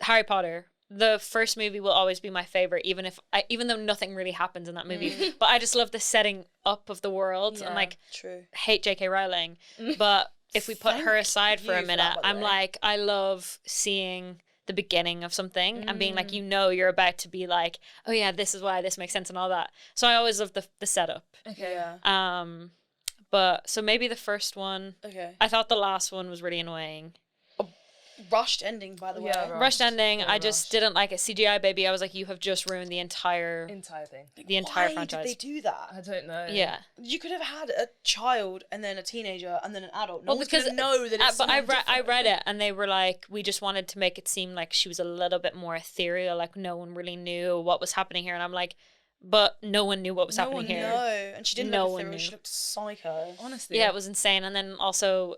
Harry Potter. The first movie will always be my favorite, even though nothing really happens in that movie. But I just love the setting up of the world, and Yeah. like True. hate J.K. Rowling. But if we put her Thank aside for you a for minute, that, by the I'm way. like, I love seeing the beginning of something and being like, you're about to be like, oh yeah, this is why this makes sense and all that. So I always love the setup. Okay. Yeah. But so maybe the first one. Okay. I thought the last one was really annoying. rushed ending, by the way. Yeah, Rushed ending. Very I just rushed. didn't like it. CGI baby. I was like, you have just ruined the entire thing. Why franchise. did they do that? I don't know. Yeah. You could have had a child and then a teenager and then an adult. No Well, one's because gonna know that it's but I someone I different. read it and they were like, we just wanted to make it seem like she was a little bit more ethereal, like no one really knew what was happening here. And I'm like, but no one knew what was happening here. No, and she didn't No look one ethereal. knew. She looked psycho. Honestly. Yeah, it was insane. And then also,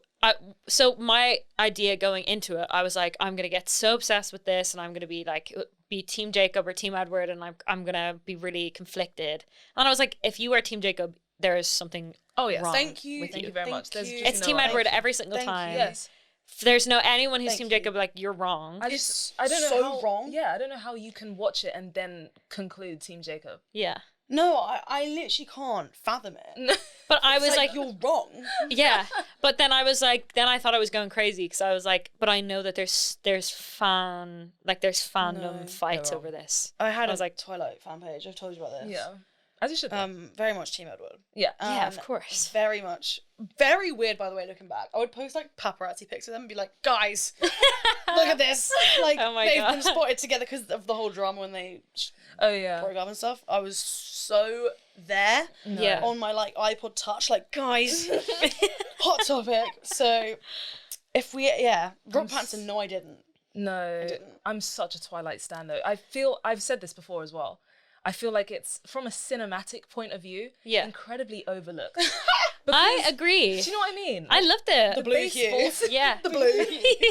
so my idea going into it, I was like, I'm gonna get so obsessed with this, and I'm gonna be like, be Team Jacob or Team Edward, and I'm gonna be really conflicted. And I was like, if you are Team Jacob, there is something Oh yes. wrong Thank you. with Thank you. you very Thank much. There's you. just It's no Team other- Edward Thank you. every single Thank you. time. Yes. There's no anyone who's Thank Team you. Jacob like you're wrong. I don't know so how, wrong. Yeah, I don't know how you can watch it and then conclude Team Jacob. Yeah, No, I literally can't fathom it. but I was It's like, you're wrong. yeah. But then I was like, then I thought I was going crazy because I was like, but I know that there's fandom No. fights They're over this. I had I was a like- Twilight fan page. I've told you about this. Yeah. As you should. Be. Very much Team Edward. Yeah. Yeah, of And course. Very much. Very weird, by the way, looking back. I would post like paparazzi pics of them and be like, guys, look at this. Like, Oh my they've God. been spotted together because of the whole drama when they Oh yeah. broke up and stuff. I was so there Yeah. on my like iPod Touch, like, guys, hot topic. So, if we, Rob Pattinson, no, I didn't. No, I'm such a Twilight stan though. I've said this before as well. I feel like it's from a cinematic point of view, Yeah. incredibly overlooked. I agree. Do you know what I mean? I loved it. The blue hue. baseball- Yeah. The blue.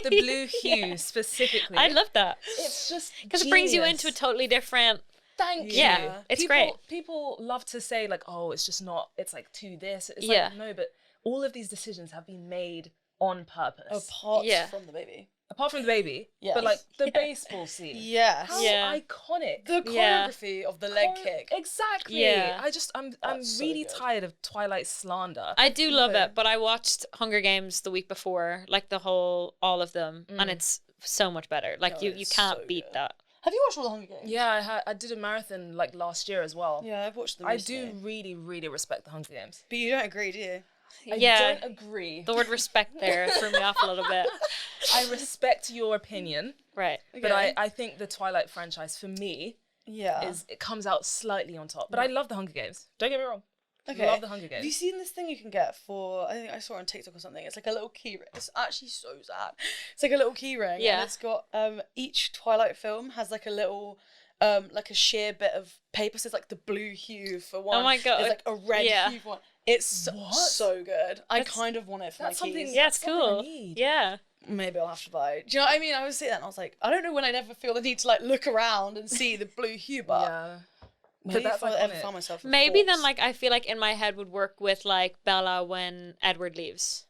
the blue hue specifically. I loved that It's just because it brings you genius. into a totally different. Thank Yeah, you. it's people, great. People love to say like, oh, it's just not. It's like to this. It's Yeah. like no, but all of these decisions have been made on purpose. Apart Yeah. from the baby. Apart from the baby, Yes. but like the baseball scene. Yes. How Yeah. iconic. The Yeah. choreography of the leg kick. Exactly. Yeah. I'm That's so really good. tired of Twilight slander. I do love Okay. it, but I watched Hunger Games the week before, like all of them, and it's so much better. Like No, you it's can't so beat good. that. Have you watched all the Hunger Games? Yeah, I did a marathon like last year as well. Yeah, I've watched them I recently. do really, really respect the Hunger Games. But you don't agree, do you? I Yeah. don't agree. The word respect there threw me off a little bit. I respect your opinion, Right. but Okay. I think the Twilight franchise for me Yeah. it comes out slightly on top. But I love the Hunger Games. Don't get me wrong. Okay. Love the Hunger Have you Games. seen this thing you can get for? I think I saw it on TikTok or something. It's like a little key ring. It's actually so sad. It's like a little key ring. Yeah. And it's got each Twilight film has like a little like a sheer bit of paper. So it's like the blue hue for one. Oh my God. There's like a red Yeah. hue for one. It's so, What? so good. I That's- kind of want it for my that's something- keys. Yeah, it's That's something I cool. need. Yeah. Maybe I'll have to buy it. Do you know what I mean? I was sitting there and I was like, I don't know when I'd ever feel the need to like look around and see the blue hue, but Yeah. maybe that's if I ever iconic. found myself. with Maybe then, forks. like, I feel like in my head would work with like Bella when Edward leaves.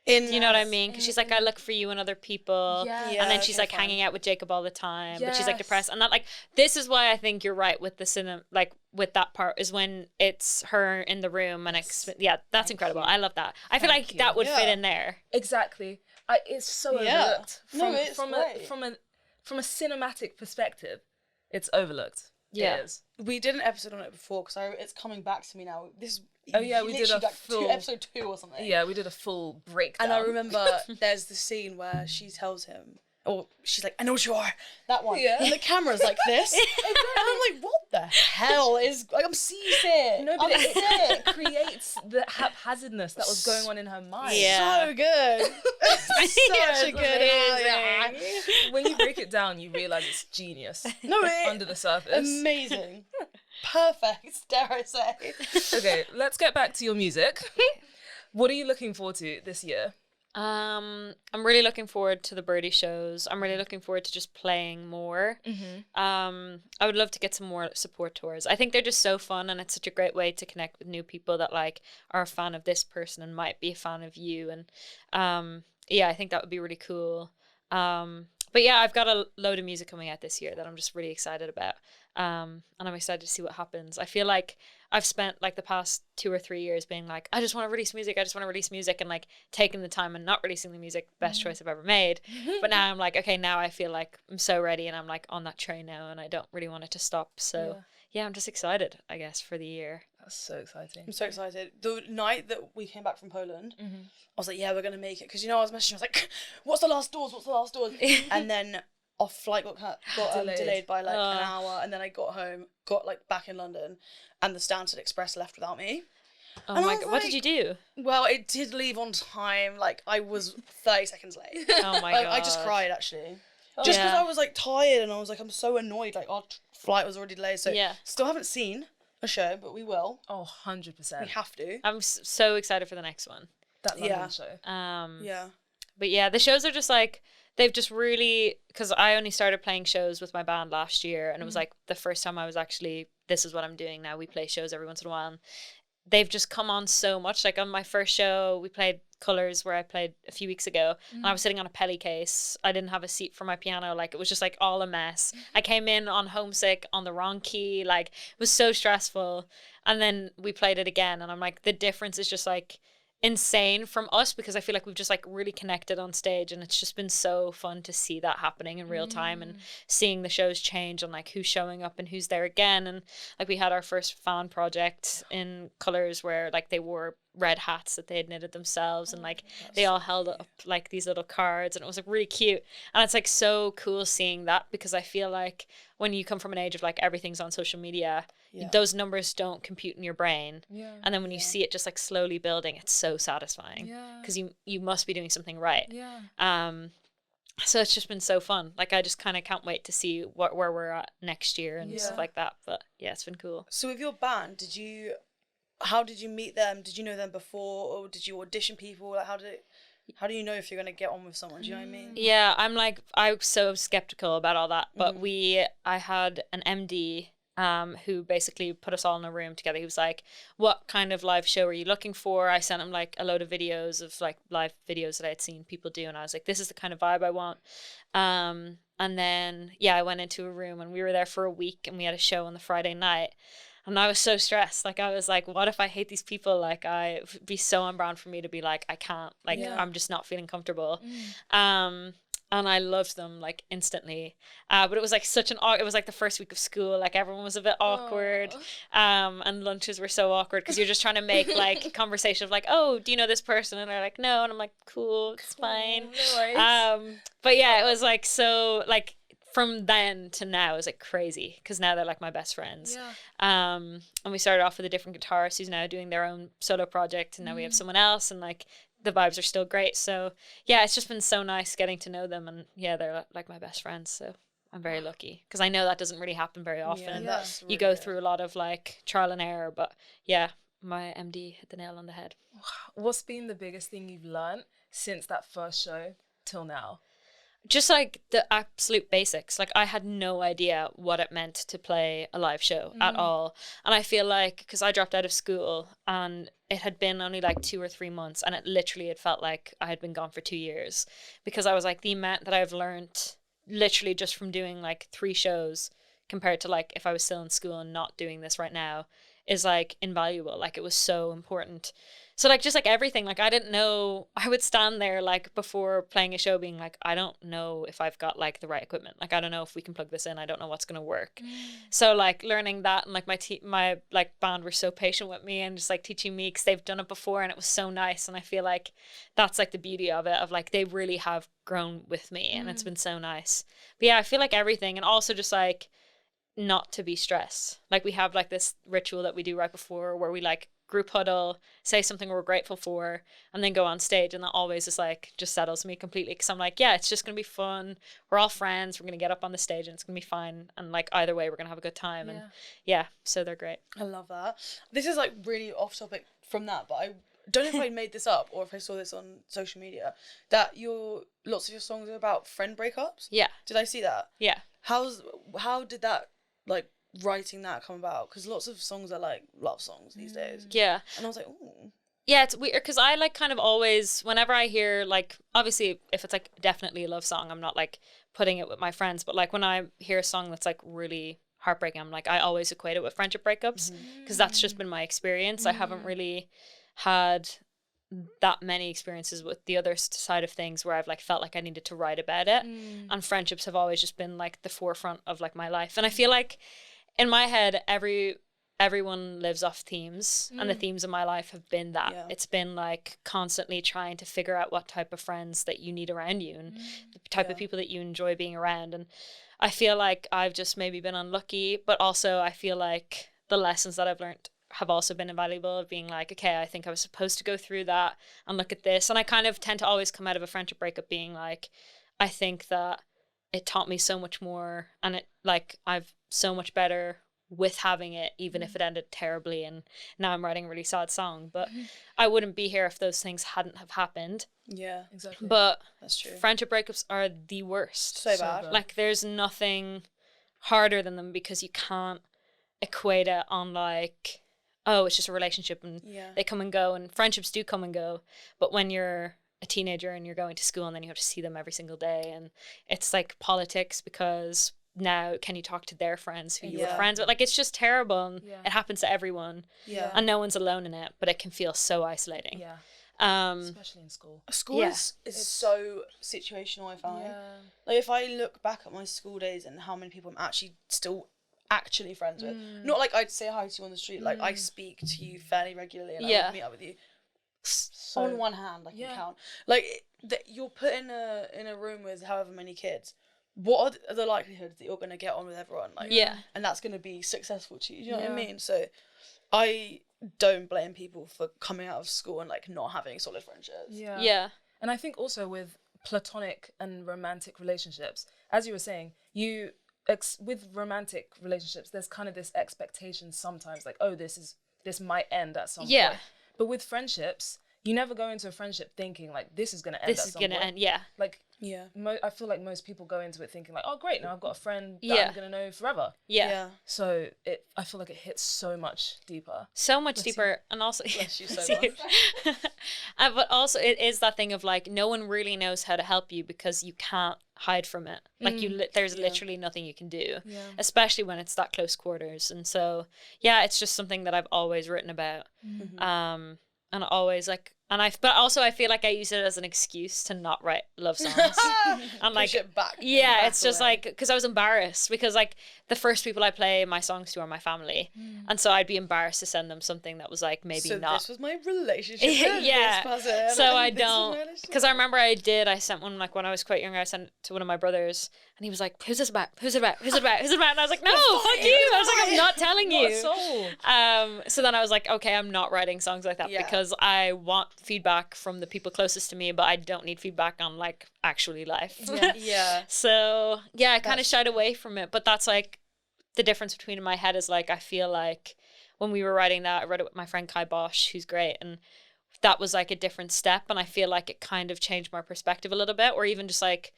In, Do you know what I mean? Because she's like, I look for you and other people. Yeah. Yeah, And then she's okay, like fine. hanging out with Jacob all the time, but she's like Yes. depressed. And that like this is why I think you're right with the cinema, like with that part is when it's her in the room and yeah, that's incredible. I love that. I feel like Thank that you. would fit Yeah. in there. Exactly. It's so Yeah. overlooked. No, it's from great. from a cinematic perspective, it's overlooked. Yeah. It is. We did an episode on it before because it's coming back to me now. This. Oh, yeah, we did a literally, like full- episode 2 or something. Yeah, we did a full breakdown. And I remember there's the scene where she tells him, or she's like, "I know what you are." That one. Yeah. And the camera's like this, and I'm like, "What the hell is?" Like, I'm seasick. No, but I'm it sick. creates the haphazardness that was going on in her mind. Yeah. So good. Such a good amazing. When you break it down, you realize it's genius No, under the surface. amazing. Perfect, dare I say. Okay, let's get back to your music. What are you looking forward to this year? I'm really looking forward to the Birdie shows. I'm really looking forward to just playing more. I would love to get some more support tours. I think they're just so fun, and it's such a great way to connect with new people that like are a fan of this person and might be a fan of you. And yeah, I think that would be really cool. But yeah, I've got a load of music coming out this year that I'm just really excited about. And I'm excited to see what happens. I feel like I've spent like the past 2 or 3 years being like, I just want to release music and like taking the time and not releasing the music, best choice I've ever made. But now I'm like, okay, now I feel like I'm so ready and I'm like on that train now and I don't really want it to stop. So yeah, I'm just excited, I guess, for the year. That's so exciting. I'm so excited. The night that we came back from Poland, I was like, yeah, we're going to make it. Because, I was messaging, I was like, what's the last doors? And then our flight got delayed by like an hour. And then I got home, back in London, and the Stansted Express left without me. Oh my God, what did you do? Well, it did leave on time. Like, I was 30 seconds late. Oh my God. I just cried, actually. Just because I was like tired and I was like, I'm so annoyed. Like, our flight was already delayed. So, still haven't seen a show, but we will. Oh, 100%. We have to. I'm so excited for the next one. That London show. Yeah. But yeah, the shows are just like, they've just really, because I only started playing shows with my band last year, and it was like the first time I was actually, this is what I'm doing now. We play shows every once in a while. And they've just come on so much. Like on my first show, we played Colours, where I played a few weeks ago, and I was sitting on a pelly case. I didn't have a seat for my piano. Like, it was just like all a mess. I came in on homesick on the wrong key. Like, it was so stressful. And then we played it again, and I'm like, the difference is just like insane from us, because I feel like we've just like really connected on stage, and it's just been so fun to see that happening in real time, and seeing the shows change and like who's showing up and who's there again. And like, we had our first fan project in Colours, where like they wore red hats that they had knitted themselves, and like they all held up like these little cards, and it was like really cute. And it's like so cool seeing that, because I feel like when you come from an age of like everything's on social media, those numbers don't compute in your brain, and then when you see it just like slowly building, it's so satisfying, because you must be doing something right. So it's just been so fun. Like, I just kind of can't wait to see where we're at next year and stuff like that. But yeah, it's been cool. So with your band, how did you meet them? Did you know them before, or did you audition people? Like, how do you know if you're going to get on with someone? Do you know what I mean? Yeah, I'm so skeptical about all that. But I had an MD who basically put us all in a room together. He was like, what kind of live show are you looking for? I sent him like a load of videos of like live videos that I had seen people do, and I was like, this is the kind of vibe I want. And then I went into a room, and we were there for a week, and we had a show on the Friday night. And I was so stressed. Like, I was like, what if I hate these people? Like, it would be so unbound for me to be like, I can't. Like, I'm just not feeling comfortable. And I loved them, like, instantly. But it was, like, it was, like, the first week of school. Like, everyone was a bit awkward. And lunches were so awkward, because you're just trying to make, like, conversation of, like, oh, do you know this person? And they're like, no. And I'm like, cool, it's fine. No worries. But, yeah, it was, like, so, like, from then to now is like crazy, because now they're like my best friends. And we started off with a different guitarist who's now doing their own solo project, and now we have someone else, and like the vibes are still great. So yeah, it's just been so nice getting to know them, and they're like my best friends. So I'm very lucky, because I know that doesn't really happen very often. You go through a lot of like trial and error, but yeah, my MD hit the nail on the head. What's been the biggest thing you've learned since that first show till now? Just like the absolute basics. Like, I had no idea what it meant to play a live show at all. And I feel like, because I dropped out of school, and it had been only like 2 or 3 months, and it literally had felt like I had been gone for 2 years, because I was like, the amount that I've learned literally just from doing like 3 shows compared to like if I was still in school and not doing this right now is like invaluable. Like, it was so important. So like, just like everything, like I didn't know, I would stand there like before playing a show being like, I don't know if I've got like the right equipment. Like, I don't know if we can plug this in. I don't know what's going to work. So like learning that, and like my like band were so patient with me, and just like teaching me, because they've done it before, and it was so nice. And I feel like that's like the beauty of it, of like they really have grown with me, and it's been so nice. But yeah, I feel like everything, and also just like not to be stressed. Like, we have like this ritual that we do right before, where we like group huddle, say something we're grateful for, and then go on stage. And that always is like just settles me completely, because I'm like, yeah, it's just gonna be fun, we're all friends, we're gonna get up on the stage, and it's gonna be fine, and like either way we're gonna have a good time. And so they're great. I love that. This is like really off topic from that, but I don't know if I made this up or if I saw this on social media, that lots of your songs are about friend breakups. Did I see that? How did that, like, writing that come about? Because lots of songs are like love songs these days. And I was like, ooh. Yeah, it's weird, because I like kind of always, whenever I hear like, obviously if it's like definitely a love song, I'm not like putting it with my friends, but like when I hear a song that's like really heartbreaking, I'm like, I always equate it with friendship breakups, because that's just been my experience. I haven't really had that many experiences with the other side of things where I've like felt like I needed to write about it, and friendships have always just been like the forefront of like my life. And I feel like in my head, every everyone lives off themes, and the themes of my life have been that. Yeah. It's been like constantly trying to figure out what type of friends that you need around you and the type of people that you enjoy being around. And I feel like I've just maybe been unlucky, but also I feel like the lessons that I've learned have also been invaluable, of being like, okay, I think I was supposed to go through that and look at this. And I kind of tend to always come out of a friendship breakup being like, I think that it taught me so much more, and it like I've so much better with having it, even if it ended terribly, and now I'm writing a really sad song. But I wouldn't be here if those things hadn't have happened. Yeah, Exactly. But that's true. friendship breakups are the worst. So bad. Like there's nothing harder than them, because you can't equate it on like, oh, it's just a relationship and they come and go, and friendships do come and go. But when you're a teenager and you're going to school and then you have to see them every single day, and it's like politics, because now can you talk to their friends who you were friends with? Like it's just terrible, and it happens to everyone. Yeah. And no one's alone in it, but it can feel so isolating. Yeah. Especially in school. School is so situational, I find. Like if I look back at my school days and how many people I'm actually friends with, not like I'd say hi to you on the street, like I speak to you fairly regularly and I would meet up with you. So, on one hand, I can count. Like you're put in a room with however many kids. What are the likelihoods that you're going to get on with everyone? Like, and that's going to be successful to you. Do you know what I mean? So I don't blame people for coming out of school and like not having solid friendships. Yeah. And I think also with platonic and romantic relationships, as you were saying, with romantic relationships, there's kind of this expectation sometimes, like, oh, this might end at some point. But with friendships, you never go into a friendship thinking like this is going to end. This is going to end. Like I feel like most people go into it thinking like, oh great, now I've got a friend that I'm going to know forever. So I feel like it hits so much deeper. So much deeper. And also Bless you so much. But also it is that thing of like, no one really knows how to help you because you can't hide from it. Like there's literally nothing you can do, especially when it's that close quarters. And so it's just something that I've always written about. And always like, but also I feel like I use it as an excuse to not write love songs. And like, push it back. It's just like, because I was embarrassed, because like the first people I play my songs to are my family, and so I'd be embarrassed to send them something that was like maybe so not. This was my relationship. This person, so I don't, because I remember I sent one like when I was quite young. I sent it to one of my brothers, and he was like, "Who's this about? Who's it about? Who's it about? Who's it about?" And I was like, "No, fuck you!" I was like, "I'm not telling you." So then I was like, "Okay, I'm not writing songs like that because I want feedback from the people closest to me, but I don't need feedback on like actually life." So I kind of shied away from it, but that's like the difference between in my head is like, I feel like when we were writing that, I wrote it with my friend Kai Bosch, who's great, and that was like a different step, and I feel like it kind of changed my perspective a little bit, or even just like,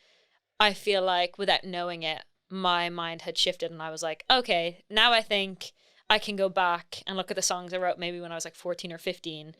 I feel like without knowing it, my mind had shifted, and I was like, okay, now I think I can go back and look at the songs I wrote maybe when I was like 14 or 15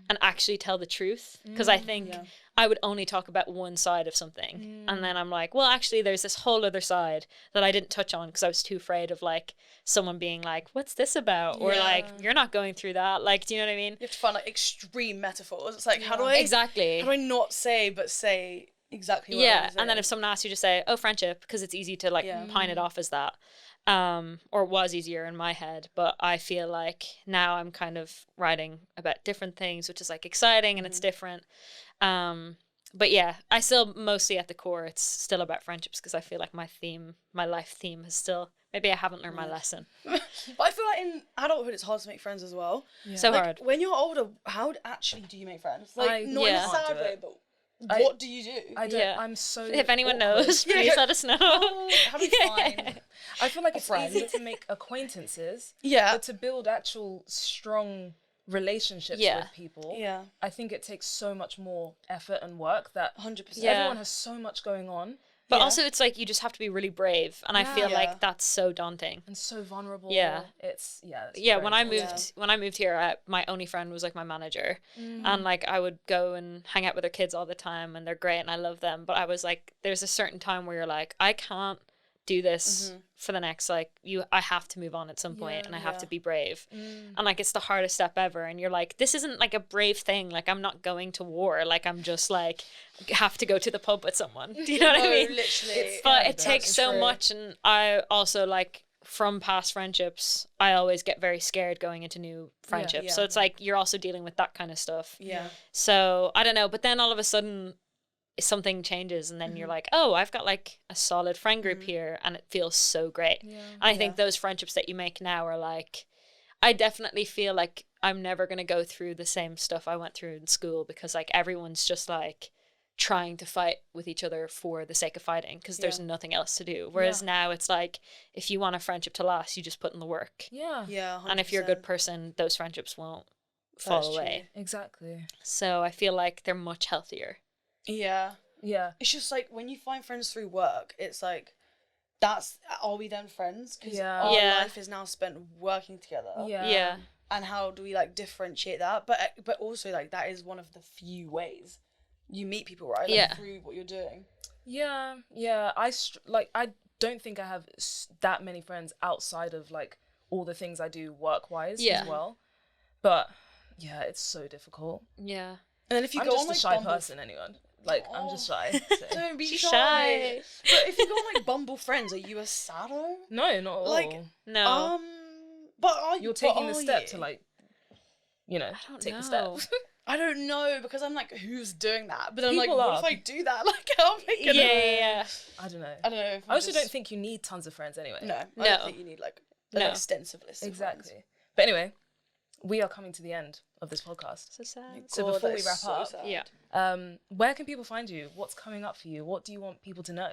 and actually tell the truth, because I think I would only talk about one side of something, and then I'm like, well, actually there's this whole other side that I didn't touch on because I was too afraid of like someone being like, what's this about, or like, you're not going through that, like, do you know what I mean? You have to find like extreme metaphors. It's like, how do I not say but say exactly what I and then if someone asks you to say, oh, friendship, because it's easy to like pine it off as that, or it was easier in my head, but I feel like now I'm kind of writing about different things, which is like exciting and it's different. But I still mostly at the core it's still about friendships, because I feel like my life theme is still, maybe I haven't learned my lesson. But I feel like in adulthood it's hard to make friends as well. So like, hard. When you're older, how actually do you make friends? Like not in a sad way, but what do you do? I don't. I'm so. If anyone awkward. knows, please let us know. Having fun. I feel like it's easy to make acquaintances. But to build actual strong relationships with people, I think it takes so much more effort and work that 100%. Everyone has so much going on. But also it's like you just have to be really brave, and I feel like that's so daunting and so vulnerable. It's when I moved here, my only friend was like my manager, and like I would go and hang out with their kids all the time, and they're great and I love them, but I was like, there's a certain time where you're like, I can't do this for the next, like, I have to move on at some point, and I have to be brave, and like it's the hardest step ever, and you're like, this isn't like a brave thing, like I'm not going to war, like I'm just like have to go to the pub with someone, do you know what I mean? Literally. But it takes so much, and I also like from past friendships, I always get very scared going into new friendships. Yeah. So it's like you're also dealing with that kind of stuff. Yeah. So I don't know, but then all of a sudden something changes and then you're like, oh, I've got like a solid friend group here and it feels so great. Yeah. And I think those friendships that you make now are like, I definitely feel like I'm never going to go through the same stuff I went through in school because like everyone's just like trying to fight with each other for the sake of fighting because there's nothing else to do. Whereas now it's like, if you want a friendship to last, you just put in the work. Yeah. Yeah. 100%. And if you're a good person, those friendships won't fall That's away. Exactly. So I feel like they're much healthier. Yeah. Yeah. It's just like when you find friends through work, it's like, are we then friends? Because our life is now spent working together. Yeah. And how do we like differentiate that? But also like that is one of the few ways you meet people, right? Like, through what you're doing. Yeah. I don't think I have that many friends outside of like all the things I do work-wise as well. But yeah, it's so difficult. Yeah. And then if you I'm go just on like a shy Bumble, person, anyone. Like I'm just shy. So. don't be She's shy. shy. But if you go on like Bumble Friends, are you a sado? No, not at all. Like, No. But are you? You're taking the are step you? to like, you know, I don't take know. the step. I don't know because I'm like, who's doing that? But I'm like, People what are. if I do that? Like, how am I gonna? Yeah. I don't know. I don't know. I also don't think you need tons of friends anyway. No, I No. don't think you need like an No. extensive list. Of Exactly. friends. But anyway, we are coming to the end of this podcast. So sad. So God, before that we is wrap so up, sad. Yeah. Where can people find you? What's coming up for you? What do you want people to know?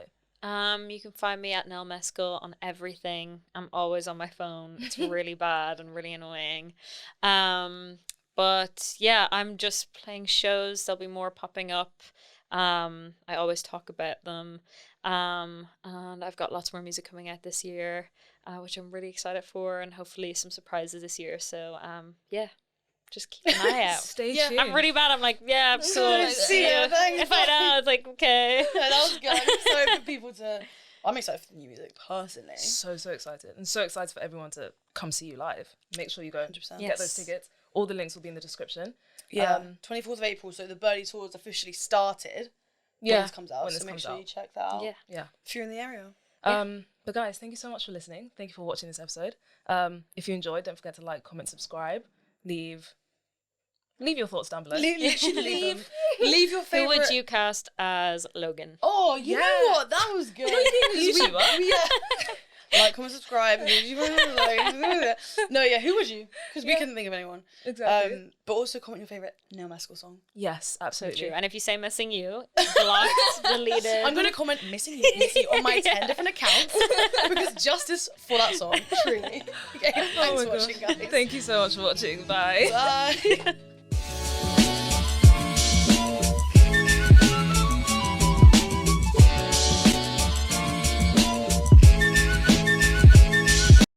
You can find me at Nell Mescal on everything. I'm always on my phone. It's really bad and really annoying. But yeah, I'm just playing shows. There'll be more popping up. I always talk about them. And I've got lots more music coming out this year, which I'm really excited for, and hopefully some surprises this year. So yeah, just keep an eye out. Stay Yeah. tuned. I'm really bad. I'm like, yeah, cool. See ya, thanks, If I know, it's like, okay. Yeah, that was good. I'm excited for people to. I'm excited for the new music personally. so excited, and so excited for everyone to come see you live. Make sure you go 100%. get those tickets. All the links will be in the description. Yeah, 24th of April. So the Birdie tour is officially started. When this comes out, when so this make comes sure out. you check that out. Yeah. If you're in the area. But guys, thank you so much for listening. Thank you for watching this episode. If you enjoyed, don't forget to like, comment, subscribe, leave your thoughts down below. Literally leave your Who favorite. would you cast as Logan? Oh, you Yeah. know what? That was good. YouTuber. Like, comment, subscribe. No, yeah. Who would you? Because we couldn't think of anyone. Exactly. But also comment your favorite Nell Mescal song. Yes, absolutely. True. And if you say missing you, blocked, deleted. I'm gonna comment missing you on my 10 different accounts because justice for that song. Truly. Okay, thanks for watching, guys. Thank you so much for watching. Bye. Bye.